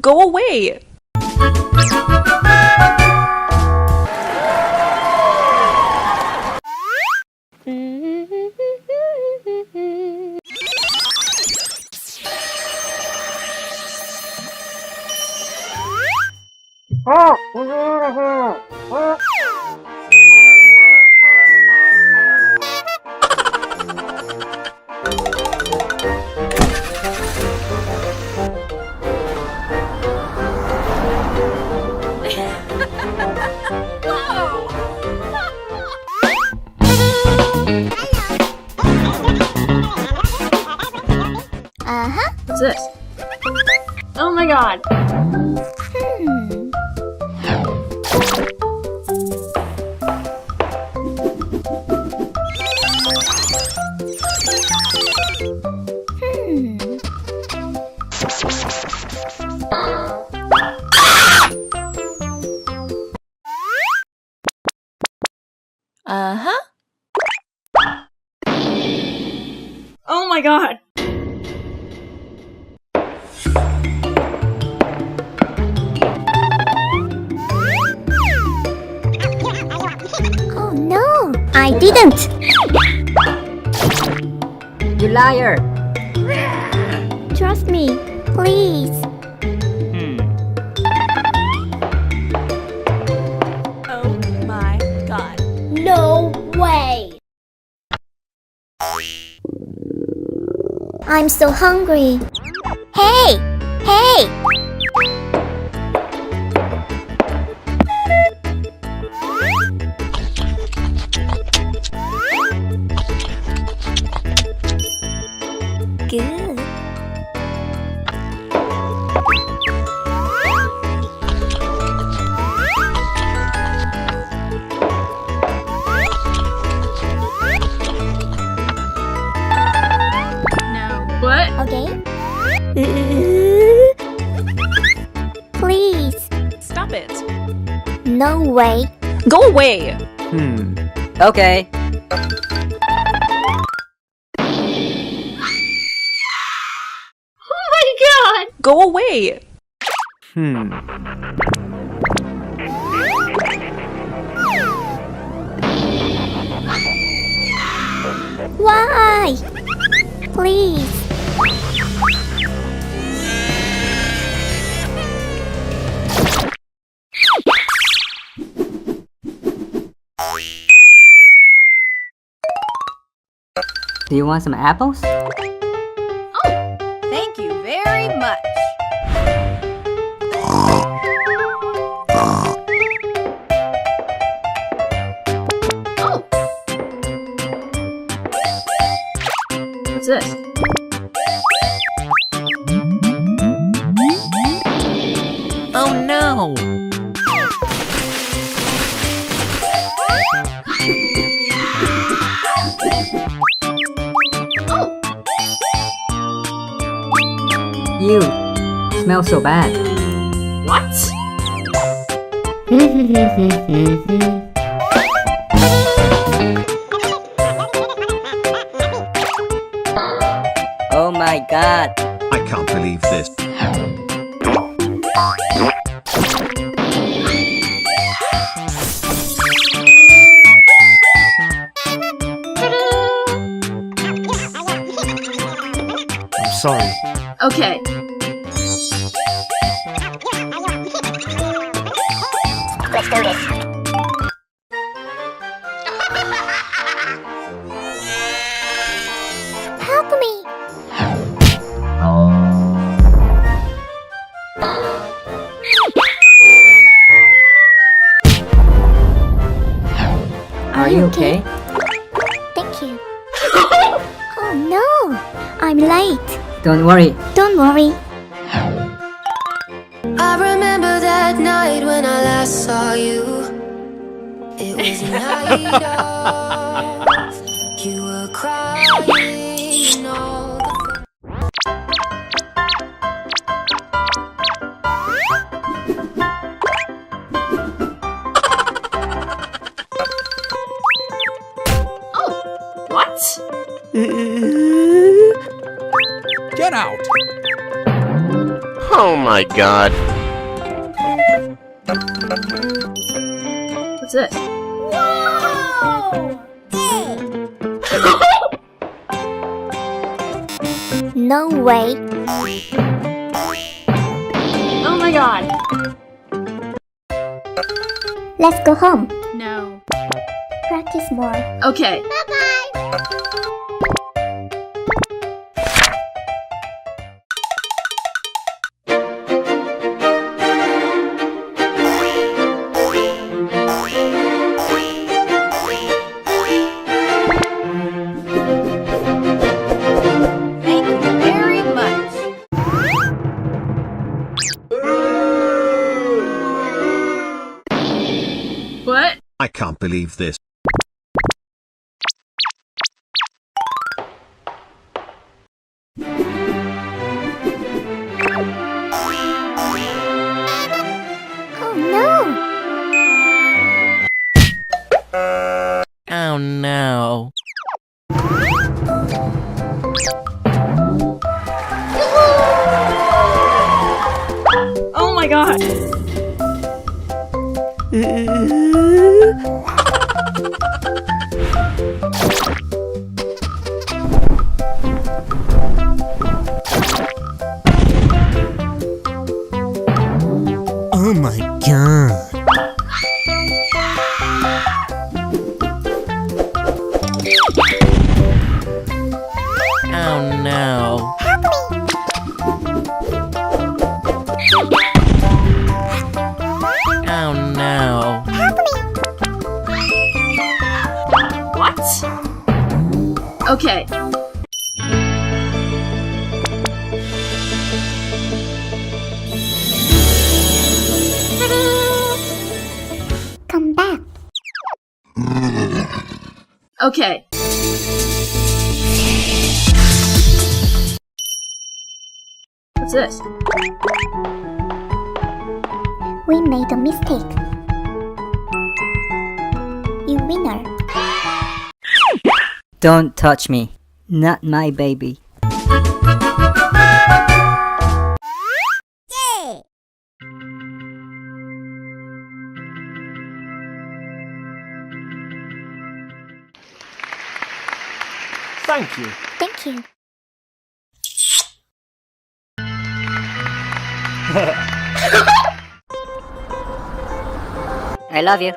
Go away! What's this? Oh my god! Oh my god! Oh no, I didn't. You liar! Trust me, please. Oh my god. No way. I'm so hungry. Hey! Hey! Good. What? Okay. Please. Stop it. No way. Go away! Okay. Oh my god! Go away! Why? Please. Do you want some apples? Thank you very much. What's this? Oh no! You smell so bad. What? Oh my god. I can't believe this. I'm sorry. Okay. Let's do this. Help me. Are you okay? Thank you. Oh no, I'm late. Don't worry. Don't worry. I remember that night when I last saw you. It was a night of you were crying and all the What? Get out! Oh my god. What's this? No way. Oh my god. Let's go home. No. Practice more. Okay. Thank you very much. What? I can't believe this. Oh no! Oh no. Oh my god. Oh my god. Oh no. Oh no. What? Okay. Come back. Okay. What's this? We made a mistake. You winner. Don't touch me. Not my baby. Thank you. Thank you. I love you.